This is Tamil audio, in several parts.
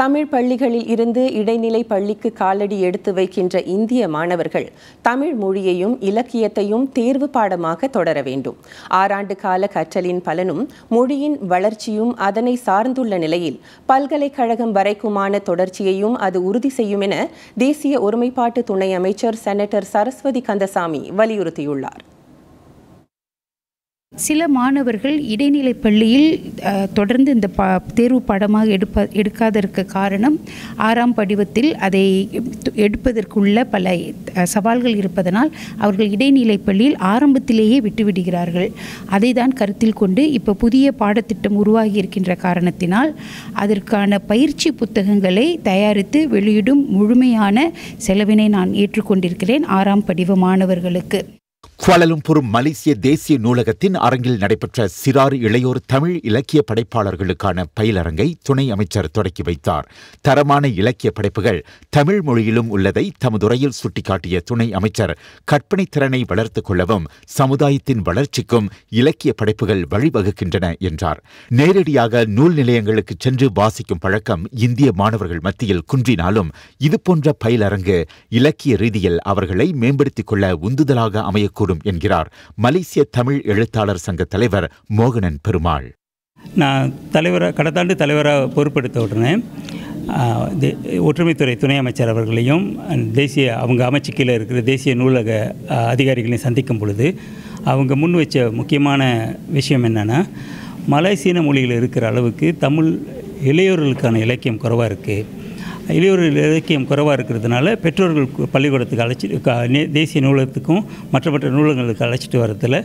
தமிழ் பள்ளிகளில் இருந்து இடைநிலை பள்ளிக்கு காலடி எடுத்து வைக்கின்ற இந்திய மாணவர்கள் தமிழ் மொழியையும் இலக்கியத்தையும் தேர்வு பாடமாக தொடர வேண்டும். 6 ஆண்டு கால கற்றலின் பலனும் மொழியின் வளர்ச்சியும் அதனை சார்ந்துள்ள நிலையில் பல்கலைக்கழகம் வரைக்குமான தொடர்ச்சியையும் அது உறுதி செய்யும் என தேசிய ஒருமைப்பாட்டு துணை அமைச்சர் செனட்டர் சரஸ்வதி கந்தசாமி வலியுறுத்தியுள்ளார். சில மாணவர்கள் இடைநிலை பள்ளியில் தொடர்ந்து இந்த தேர்வு பாடமாக எடுக்காததற்கு காரணம் 6ஆம் படிவத்தில் அதை எடுப்பதற்குள்ள பல சவால்கள் இருப்பதனால் அவர்கள் இடைநிலை பள்ளியில் ஆரம்பத்திலேயே விட்டுவிடுகிறார்கள். அதை தான் கருத்தில் கொண்டு இப்போ புதிய பாடத்திட்டம் உருவாகி இருக்கின்ற காரணத்தினால் அதற்கான பயிற்சி புத்தகங்களை தயாரித்து வெளியிடும் முழுமையான செலவினை நான் ஏற்றுக்கொண்டிருக்கிறேன் 6ஆம் படிவ மாணவர்களுக்கு. குவாலலும்பூர் மலேசிய தேசிய நூலகத்தின் அரங்கில் நடைபெற்ற சிறார் இளையோர் தமிழ் இலக்கிய படைப்பாளர்களுக்கான பயிலரங்கை துணை அமைச்சர் தொடக்கி வைத்தார். தரமான இலக்கிய படைப்புகள் தமிழ் மொழியிலும் உள்ளதை தமதுரையில் சுட்டிக்காட்டிய துணை அமைச்சர் கற்பனை திறனை வளர்த்துக் கொள்ளவும் சமுதாயத்தின் வளர்ச்சிக்கும் இலக்கிய படைப்புகள் வழிவகுக்கின்றன என்றார். நேரடியாக நூல் நிலையங்களுக்கு சென்று வாசிக்கும் பழக்கம் இந்திய மாணவர்கள் மத்தியில் குன்றினாலும் இதுபோன்ற பயிலரங்கு இலக்கிய ரீதியில் அவர்களை மேம்படுத்திக் கொள்ள உந்துதலாக அமையக்கூடும் என்கிறார் மலேசிய தமிழ் எழுத்தாளர் சங்க தலைவர் மோகனன் பெருமாள். நான் கடந்தாண்டு தலைவராக பொறுப்பெடுத்த உடனே ஒற்றுமைத்துறை துணை அமைச்சர் அவர்களையும் அவங்க அமைச்சு கீழே இருக்கிற தேசிய நூலக அதிகாரிகளையும் சந்திக்கும் பொழுது அவங்க முன் வச்ச முக்கியமான விஷயம் என்னென்னா, மலேசிய மொழியில் இருக்கிற அளவுக்கு தமிழ் இளையோர்களுக்கான இலக்கியம் குறைவாக இருக்குது. இளையோர்கள் இலக்கியம் குறைவாக இருக்கிறதுனால பெற்றோர்கள் பள்ளிக்கூடத்துக்கு தேசிய நூலகத்துக்கும் மற்ற நூலகங்களுக்கு அழைச்சிட்டு வரதில்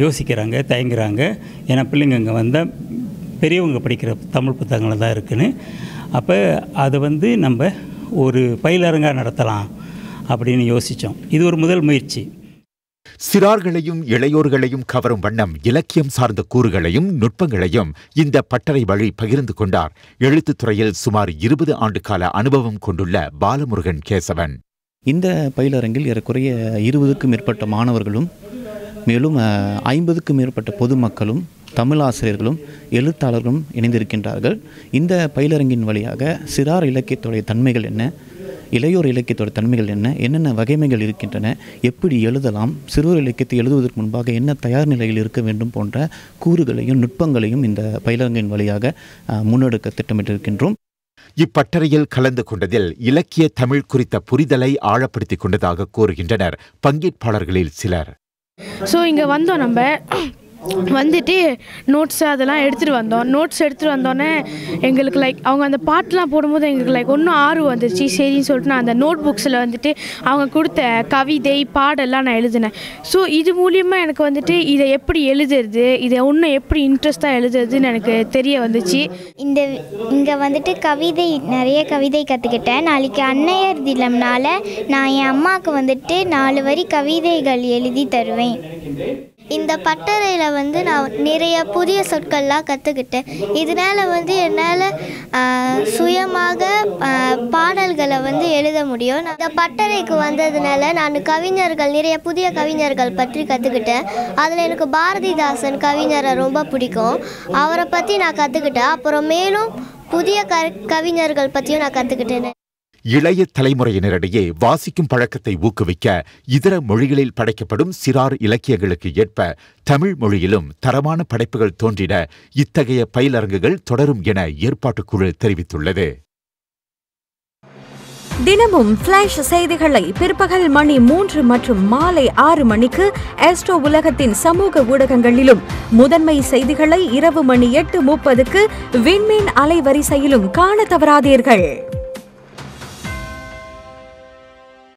யோசிக்கிறாங்க, தயங்குறாங்க. ஏன்னா பிள்ளைங்க அங்கே வந்தால் பெரியவங்க படிக்கிற தமிழ் புத்தகங்கள் தான் இருக்குன்னு. அப்போ அதை நம்ம ஒரு பயிலரங்காக நடத்தலாம் அப்படின்னு யோசித்தோம். இது ஒரு முதல் முயற்சி. சிறார்களையும் இளையோர்களையும் கவரும் வண்ணம் இலக்கியம் சார்ந்த கூறுகளையும் நுட்பங்களையும் இந்த பட்டறை வழி பகிர்ந்து கொண்டார் எழுத்துத்துறையில் சுமார் 20 ஆண்டு கால அனுபவம் கொண்டுள்ள பாலமுருகன் கேசவன். இந்த பயிலரங்கில் ஏறக்குறைய 20க்கும் மேற்பட்ட மாணவர்களும் மேலும் 50க்கும் மேற்பட்ட பொதுமக்களும் தமிழ் ஆசிரியர்களும் எழுத்தாளர்களும் இணைந்திருக்கின்றார்கள். இந்த பயிலரங்கின் வழியாக சிறார் இலக்கியத்துடைய தன்மைகள் என்ன, இளையோர் இலக்கியத்தோட தன்மைகள் என்ன, என்னென்ன வகைமைகள் இருக்கின்றன, எப்படி எழுதலாம், சிறுவர் இலக்கியத்தை எழுதுவதற்கு முன்பாக என்ன தயார் நிலையில் இருக்க வேண்டும் போன்ற கூறுகளையும் நுட்பங்களையும் இந்த பயிலரங்கின் வழியாக முன்னெடுக்க திட்டமிட்டிருக்கின்றோம். இப்பட்டறையில் கலந்து கொண்டதில் இலக்கிய தமிழ் குறித்த புரிதலை ஆழப்படுத்திக் கொண்டதாக கூறுகின்றனர் பங்கேற்பாளர்களில் சிலர். இங்கே வந்தோம், நம்ம வந்துட்டு நோட்ஸு அதெல்லாம் எடுத்துகிட்டு வந்தோம். நோட்ஸ் எடுத்துகிட்டு வந்தோன்னே எங்களுக்கு அவங்க அந்த பாட்டெலாம் போடும்போது எங்களுக்கு ஒன்றும் ஆர்வம் வந்துருச்சு. சரின்னு சொல்லிட்டு நான் அந்த நோட் புக்ஸில் வந்துட்டு அவங்க கொடுத்த கவிதை பாடெல்லாம் நான் எழுதினேன். இது மூலியமாக எனக்கு இதை எப்படி எழுதுறது, இதை இன்னும் எப்படி இன்ட்ரெஸ்ட்டாக எழுதுறதுன்னு எனக்கு தெரிய வந்துச்சு. இங்கே நிறைய கவிதை கற்றுக்கிட்டேன். நாளைக்கு அன்னையர் தினம்னால நான் என் அம்மாவுக்கு 4 வரி கவிதைகள் எழுதி தருவேன். இந்த பட்டறையில் நான் நிறைய புதிய சொற்கள்லாம் கற்றுக்கிட்டேன். இதனால் என்னால் சுயமாக பாடல்களை எழுத முடியும். இந்த பட்டறைக்கு வந்ததுனால நான் நிறைய புதிய கவிஞர்கள் பற்றி கற்றுக்கிட்டேன். அதில் எனக்கு பாரதிதாசன் கவிஞரை ரொம்ப பிடிக்கும். அவரை பற்றி நான் கற்றுக்கிட்டேன். அப்புறம் மேலும் புதிய கவிஞர்கள் பற்றியும் நான் கற்றுக்கிட்டேன். இளைய தலைமுறையினரிடையே வாசிக்கும் பழக்கத்தை ஊக்குவிக்க இதர மொழிகளில் படைக்கப்படும் சிறார் இலக்கியங்களுக்கு ஏற்ப தமிழ் மொழியிலும் தரமான படைப்புகள் தோன்றிட இத்தகைய பயிலரங்குகள் தொடரும் என ஏற்பாட்டுக்குழு தெரிவித்துள்ளது. தினமும் ஃபிளாஷ் செய்திகளை பிற்பகல் மணி 3 மற்றும் மாலை 6 மணிக்கு ஆஸ்ட்ரோ உலகத்தின் சமூக ஊடகங்களிலும், முதன்மை செய்திகளை இரவு மணி 8:30க்கு விண்மீன் அலைவரிசையிலும் காண தவறாதீர்கள்.